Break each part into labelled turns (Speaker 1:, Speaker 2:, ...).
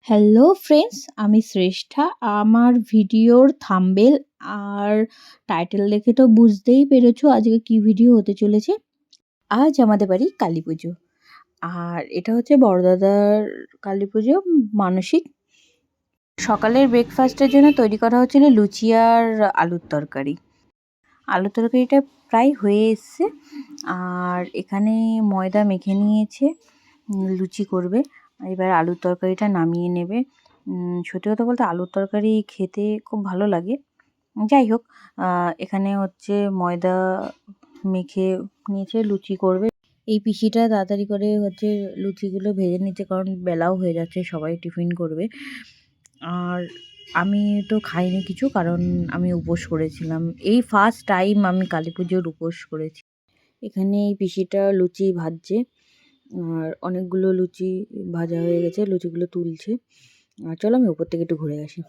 Speaker 1: Hello friends, আমি শ্রেষ্ঠা। আমার ভিডিওর থাম্বনেল আর টাইটেল দেখে তো বুঝতেই পেরেছো আজকে কি ভিডিও হতে চলেছে। আজ আমাদের বাড়ি কালী পুজো, আর এটা হচ্ছে বড়দাদার কালী পুজো মানসিক। সকালের ব্রেকফাস্টের জন্য তৈরি করা হচ্ছিল লুচি আর আলুর তরকারি। আলুর তরকারিটা প্রায় হয়ে এসছে, আর এখানে ময়দা মেখে নিয়েছে, লুচি করবে। এবার আলুর তরকারিটা নামিয়ে নেবে। সত্যি কথা বলতে আলুর তরকারি খেতে খুব ভালো লাগে। যাই হোক, এখানে হচ্ছে ময়দা মেখে নিয়েছে, লুচি করবে। এই পিসিটা তাড়াতাড়ি করে হচ্ছে লুচিগুলো ভেজে নিচ্ছে, কারণ বেলাও হয়ে যাচ্ছে, সবাই টিফিন করবে। আর আমি তো খাইনি কিছু, কারণ আমি উপোস করেছিলাম। এই ফার্স্ট টাইম আমি কালী পুজোর উপোস করেছি। এখানে এই পিসিটা লুচি ভাজছে, আর অনেকগুলো লুচি ভাজা হয়ে গেছে, লুচিগুলো তুলছে। আর চলো আমি উপর থেকে একটু ঘুরে আসি।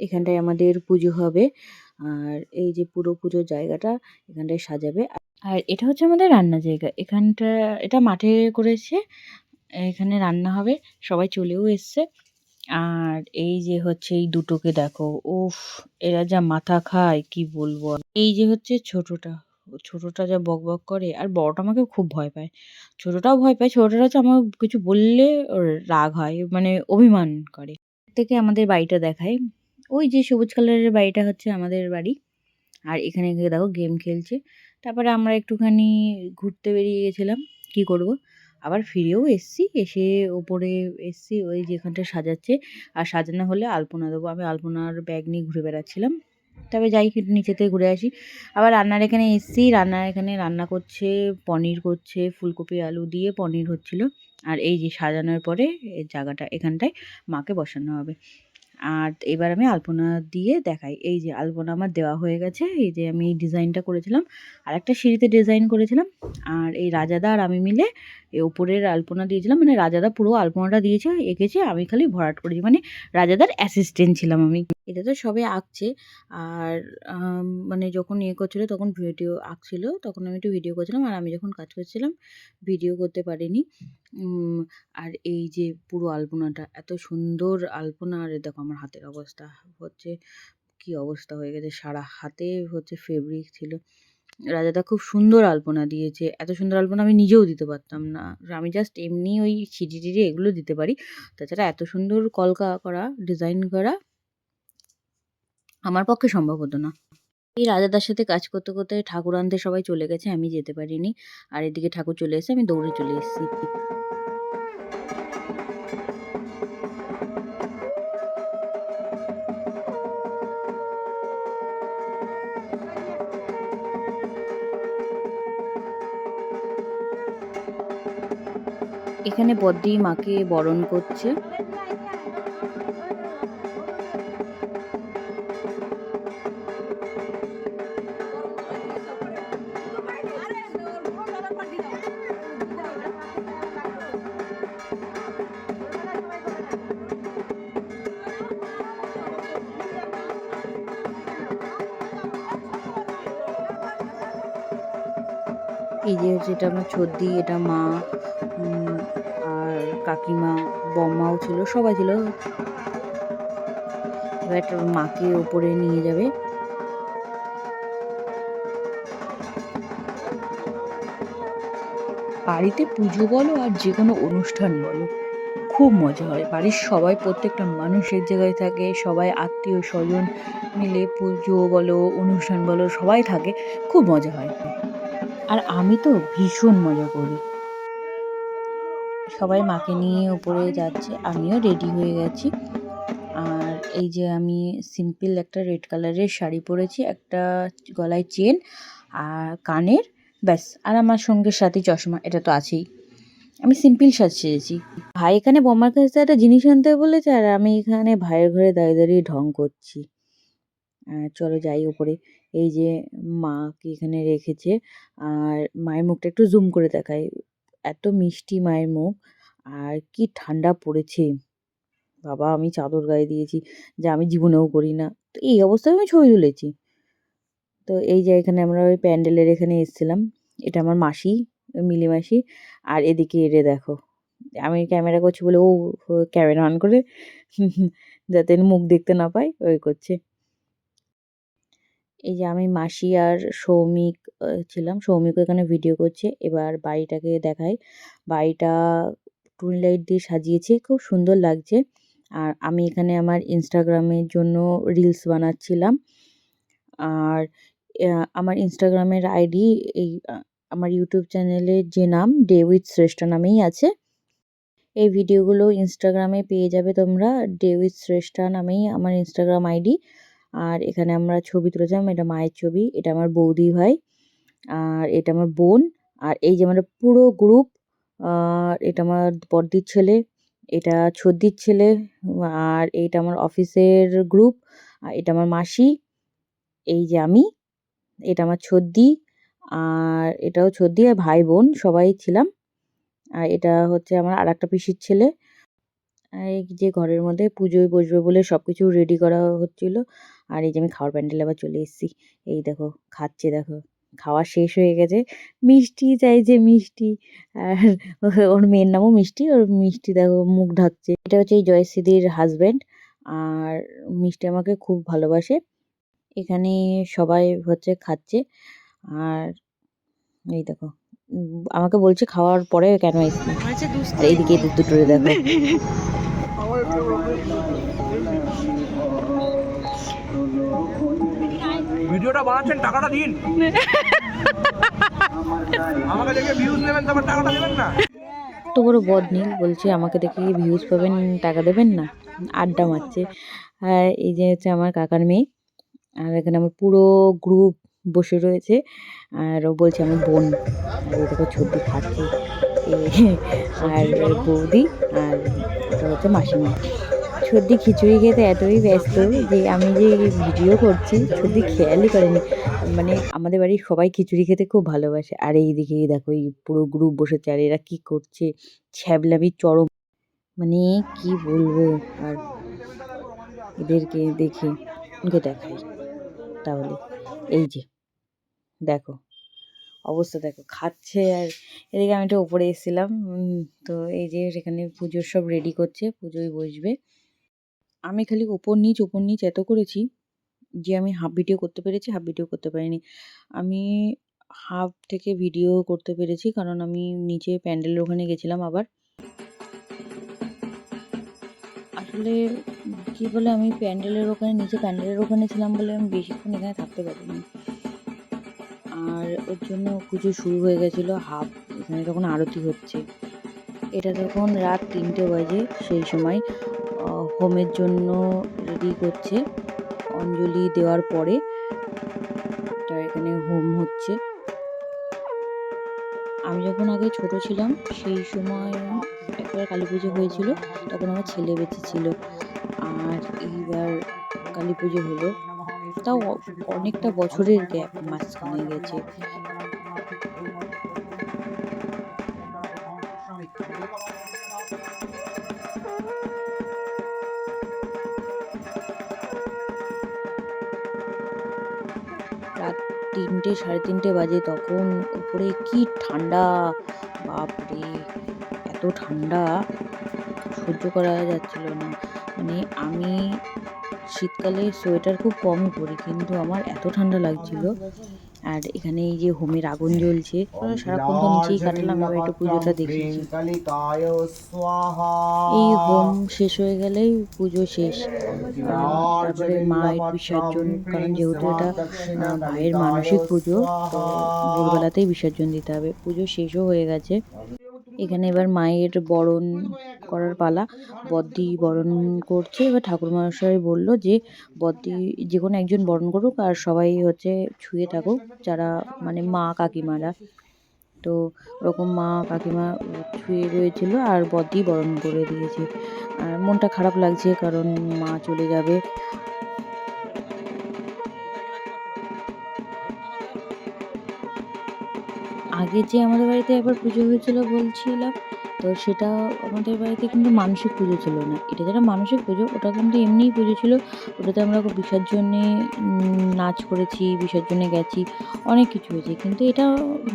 Speaker 1: এখানটায় আমাদের পুজো হবে, আর এই যে পুরো পুজোর জায়গাটা এখানটায় সাজাবে। আর এটা হচ্ছে আমাদের রান্নার জায়গা। এটা মাঠে করেছে, এখানে রান্না হবে, সবাই চলেও এসছে। আর এই যে হচ্ছে এই দুটোকে দেখো, উফ, এরা যা মাথা খায় কি বলবো। এই যে হচ্ছে ছোটটা যা বকবক করে, আর বড়টা আমাকে খুব ভয় পায়। ছোটটাও ভয় পায়, ছোটটা হচ্ছে আমার কিছু বললে ওর রাগ হয়, মানে অভিমান করে। থেকে আমাদের বাড়িটা দেখায়, ওই যে সবুজ কালারের বাড়িটা হচ্ছে আমাদের বাড়ি। আর এখানে দেখো গেম খেলছে। তারপরে আমরা একটুখানি ঘুরতে বেরিয়ে গেছিলাম, কি করব, আবার ফিরেও এসছি। এসে ওপরে এসছি, ওই যেখানটা সাজাচ্ছে, আর সাজানো হলে আলপনা দেবো। আমি আলপনার ব্যাগ নিয়ে ঘুরে বেড়াচ্ছিলাম। তবে যাই নিচে থেকে ঘুরে আসি। আবার রান্নার এখানে এসছি, রান্নার এখানে রান্না করছে, পনির করছে, ফুলকপি আলু দিয়ে পনির হচ্ছিল। আর এই যে সাজানোর পরে এই জায়গাটা এখানটায় মাকে বসানো হবে। আর এবার আমি আলপনা দিয়ে দেখাই। এই যে আলপনা আমার দেওয়া হয়ে গেছে। এই যে আমি এই ডিজাইনটা করেছিলাম, আর একটা সিঁড়িতে ডিজাইন করেছিলাম। আর এই রাজাদা আর আমি মিলে এই ওপরের আলপনা দিয়েছিলাম, মানে রাজাদা পুরো আলপনাটা দিয়েছে, এঁকেছে, আমি খালি ভরাট করেছি, মানে রাজাদার অ্যাসিস্ট্যান্ট ছিলাম আমি। এটা তো সবে আঁকছে। আর মানে যখন ইয়ে করছিলো তখন ভিডিও আঁকছিল, তখন আমি একটু ভিডিও করছিলাম, আর আমি যখন কাজ করছিলাম ভিডিও করতে পারিনি। আর এই যে পুরো আলপনাটা এত সুন্দর আলপনা। আর দেখো আমার হাতের অবস্থা হচ্ছে, কি অবস্থা হয়ে গেছে, সারা হাতে হচ্ছে ফেব্রিক ছিল। রাজাদা খুব সুন্দর আলপনা দিয়েছে, এত সুন্দর আলপনা আমি নিজেও দিতে পারতাম না। আমি জাস্ট এমনি ওই সিঁড়ি টিড়ি এগুলো দিতে পারি, তাছাড়া এত সুন্দর কলকা করা, ডিজাইন করা আমার পক্ষে সম্ভব হতো না। এই রাজাদার সাথে কাজ করতে করতে ঠাকুর আনতে সবাই চলে গেছে, আমি যেতে পারিনি। আর এদিকে ঠাকুর চলে এসেছে, আমি দৌড়ে চলে এসেছি। এখানে বদ্রি মাকে বরণ করছে। এই যে হচ্ছে এটা আমার ছর্দি, এটা মা, আর কাকিমা, বম্মাও ছিল, সবাই ছিল। এবার মাকে ওপরে নিয়ে যাবে। বাড়িতে পুজো বলো আর যে কোনো অনুষ্ঠান বলো, খুব মজা হয়। বাড়ির সবাই, প্রত্যেকটা মানুষ এক জায়গায় থাকে, সবাই আত্মীয় স্বজন মিলে পুজো বলো অনুষ্ঠান বলো সবাই থাকে, খুব মজা হয়। আর আমি তো ভীষণ মজা করি। সবাই মাকে নিয়ে উপরে যাচ্ছে, আমিও রেডি হয়ে গেছি। আর এই যে আমি সিম্পল একটা রেড কালারের শাড়ি পরেছি, একটা গলায় চেন আর কানের, ব্যাস। আর আমার সঙ্গে সাথে চশমা, এটা তো আছেই। আমি সিম্পল সেজেছি। ভাই এখানে বোমার কাছে একটা জিনিস আনতে বলেছে, আর আমি এখানে ভাইয়ের ঘরে দাঁড়িয়ে দাঁড়িয়ে ঢং করছি। চলো যাই উপরে। এই যে মাকে এখানে রেখেছে, আর মায়ের মুখটা একটু জুম করে দেখাই। এত মিষ্টি মায়ের মুখ, আর কি ঠান্ডা পড়েছে বাবা। আমি চাদর গায়ে দিয়েছি, যা আমি জীবনেও করি না। তো এই অবস্থায় আমি ছবি তুলেছি। তো এই যে এখানে আমরা ওই প্যান্ডেলের এখানে এসেছিলাম। এটা আমার মাসি, মিলি মাসি। আর এদিকে এরে দেখো, আমি ক্যামেরা করছি বলে ও ক্যামেরা অন করে যাতে মুখ দেখতে না পায় ওই করছে। এই যে আমি মাসি আর সৌমিক ছিলাম। সৌমিকও এখানে ভিডিও করছে। এবার বাড়িটাকে দেখাই। বাড়িটা টুনি লাইট দিয়ে সাজিয়েছে। খুব সুন্দর লাগছে। আর আমি এখানে আমার ইনস্টাগ্রামের জন্য রিলস বানাচ্ছিলাম। আর আমার ইনস্টাগ্রামের আইডি এই আমার ইউটিউব চ্যানেলের যে নাম ডে উইথ শ্রেষ্ঠা নামেই আছে। এই ভিডিওগুলো ইনস্টাগ্রামে পেয়ে যাবে তোমরা। ডে উইথ শ্রেষ্ঠা নামেই আমার ইনস্টাগ্রাম আইডি। আর এখানে আমরা ছবি তুলেছিলাম। এটা মায়ের ছবি, এটা আমার বৌদি ভাই, আর এটা আমার বোন, আর এই যে আমার পুরো গ্রুপ। আর এটা আমার বড়দির ছেলে, এটা ছদ্দির ছেলে, আর এইটা আমার অফিসের গ্রুপ, আর এটা আমার মাসি, এই যে আমি, এটা আমার ছদ্দি, আর এটাও ছদ্দি, আর ভাই বোন সবাই ছিলাম। আর এটা হচ্ছে আমার আরেকটা পিসির ছেলে। আর এই যে ঘরের মধ্যে পুজোয় বসবে বলে সবকিছু রেডি করা হচ্ছিল। আর এই যে আমি খাওয়ার প্যান্ডেলে আবার চলে এসেছি। এই দেখো খাচ্ছে, দেখো খাওয়া শেষ হয়ে গেছে। মিষ্টি চাইছে, মিষ্টি। আর ওর মেয়ের নামও মিষ্টি, ওর মিষ্টি দেখো মুখ ঢাকছে। এটা হচ্ছে এই জয়শ্রীদির হাজব্যান্ড। আর মিষ্টি আমাকে খুব ভালোবাসে। এখানে সবাই হচ্ছে খাচ্ছে। আর এই দেখো আমাকে বলছে খাওয়ার পরে কেন এসছি। আর এইদিকে দুটো দেখো।
Speaker 2: ভিডিওটা বানাচ্ছেন, টাকাটা দিন। আমাকে দেখে ভিউজ নেবেন, তারপর টাকাটা দেবেন না।
Speaker 1: তো বড় বদনীল বলছে আমাকে দেখে ভিউজ পাবেন, টাকা দেবেন না। আড্ডা মারছে। আর এই যে হচ্ছে আমার কাকার মেয়ে। আর এখানে আমার পুরো গ্রুপ বসে রয়েছে। আর ও বলছে আমার বোন। আর এই দেখো ছবি খাচ্ছে। আর বৌদি, আর এটা হচ্ছে মাসিমা। সর্দি খিচুড়ি খেতে এতই ব্যস্ত যে আমি যে ভিডিও করছি সর্দি খেয়ালই করেনি। মানে আমাদের বাড়ির সবাই খিচুড়ি খেতে খুব ভালোবাসে। আর এইদিকে দেখো এই পুরো গ্রুপ বসেছে, আর এরা কি করছে, ছ্যাবলামি চরম। মানে কি বলবো। আর এদেরকে দেখে ওকে দেখাই তাহলে। এই যে দেখো অবস্থা, দেখো খাচ্ছে। আর এদিকে আমি একটু ওপরে এসেছিলাম। তো এই যে সেখানে পুজোর সব রেডি করছে, পুজোয় বসবে। আমি খালি ওপর নিচ এত করেছি যে আমি হাফ ভিডিও করতে পেরেছি, হাফ ভিডিও করতে পারিনি। আমি হাফ থেকে ভিডিও করতে পেরেছি কারণ আমি নিচে প্যান্ডেলের ওখানে গেছিলাম আবার। আসলে কী বলে আমি নিচে প্যান্ডেলের ওখানে ছিলাম বলে আমি বেশিক্ষণ এখানে থাকতে পারিনি। আর ওর জন্য পুজো শুরু হয়ে গেছিলো হাফ। এখানে তখন আরতি হচ্ছে। এটা তখন রাত 3টে বাজে। সেই সময় হোমের জন্য রেডি করছে। অঞ্জলি দেওয়ার পরে তো এখানে হোম হচ্ছে। আমি যখন আগে ছোট ছিলাম সেই সময় একবার কালী পুজো হয়েছিল, তখন আমার ছেলে বেঁচে ছিল। আর এইবার কালী পুজো হলো, তাও অনেকটা বছরের গ্যাপ মাঝখানে গেছে। রাত 3টে 3:30 বাজে, তখন উপরে কি ঠান্ডা, বাপরে এত ঠান্ডা সহ্য করা যাচ্ছিল না। মানে আমি শীতকালে সোয়েটার খুব কমই পরি, কিন্তু আমার এত ঠান্ডা লাগছিল। আর এখানে এই যে হোমের আগুন জ্বলছে, সারাক্ষণ তো নিচেই কাটালাম, এবার একটু পুজোটা দেখেছি। এই হোম শেষ হয়ে গেলেই পুজো শেষ। তারপরে মায়ের বিসর্জন, কারণ যেহেতু এটা ভাইয়ের মানসিক পুজো, তো ভোরবেলাতেই বিসর্জন দিতে হবে। পুজো শেষও হয়ে গেছে। এখানে এবার মায়ের বরণ করার পালা। বদ্দি বরণ করছে। এবার ঠাকুরমশাই বলল যে বদ্দি যে কোনো একজন বরণ করুক, আর সবাই হচ্ছে ছুঁয়ে থাকুক, যারা মানে মা কাকিমারা। তো ওরকম মা কাকিমা ছুঁয়ে রয়েছিল, আর বদ্দি বরণ করে দিয়েছে। আর মনটা খারাপ লাগছে কারণ মা চলে যাবে। আগে যে আমাদের বাড়িতে একবার পুজো হয়েছিল বলছিলাম, তো সেটা আমাদের বাড়িতে কিন্তু মানসিক পুজো ছিল না। এটা যেটা মানসিক পুজো, ওটা কিন্তু এমনিই পুজো ছিল। ওটাতে আমরা বিসর্জনে নাচ করেছি, বিসর্জনে গেছি, অনেক কিছু হয়েছে। কিন্তু এটা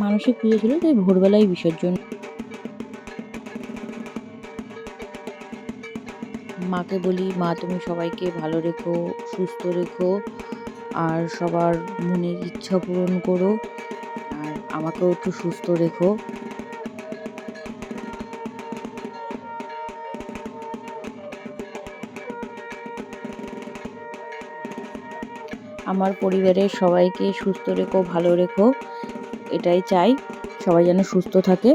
Speaker 1: মানসিক পুজো ছিল, তাই ভোরবেলায় বিসর্জন। মাকে বলি, মা তুমি সবাইকে ভালো রেখো, সুস্থ রেখো, আর সবার মনের ইচ্ছা পূরণ করো, আর আমাকেও একটু সুস্থ রেখো। আমার পরিবারের সবাইকে সুস্থ রেখো, ভালো রেখো, এটাই চাই। সবাই যেন সুস্থ থাকে,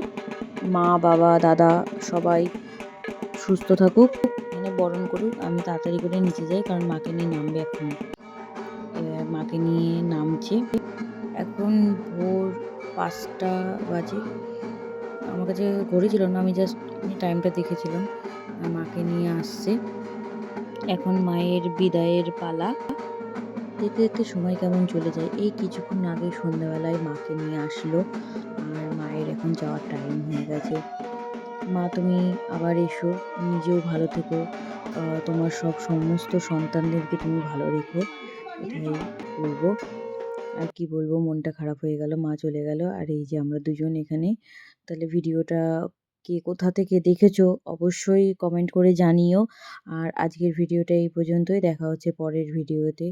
Speaker 1: মা বাবা দাদা সবাই সুস্থ থাকুক, এখানে বরণ করুক। আমি তাড়াতাড়ি করে নিচে যাই, কারণ মাকে নিয়ে নামবে এক্ষুনি। মাকে নিয়ে নামছে। এখন ভোর 5টা বাজে। আমার কাছে ঘড়ি ছিল না, আমি জাস্ট টাইমটা দেখেছিলাম। মাকে নিয়ে আসছে। এখন মায়ের বিদায়ের পালা। দেখতে দেখতে সময় কেমন চলে যায়। এই কিছুক্ষণ আগে সন্ধ্যাবেলায় মাকে নিয়ে আসলো, আর মায়ের এখন যাওয়ার টাইম হয়ে গেছে। মা তুমি আবার এসো, নিজেও ভালো থেকো, তোমার সমস্ত সন্তানদেরকে তুমি ভালো রেখো, এটাই বলবো। আর কি বলবো, মনটা খারাপ হয়ে গেল, মা চলে গেল। আর এই যে আমরা দুজন এখানে। তাহলে ভিডিওটা কে কোথা থেকে দেখেছো অবশ্যই কমেন্ট করে জানিও। আর আজকের ভিডিওটা এই পর্যন্তই, দেখা হচ্ছে পরের ভিডিওতে।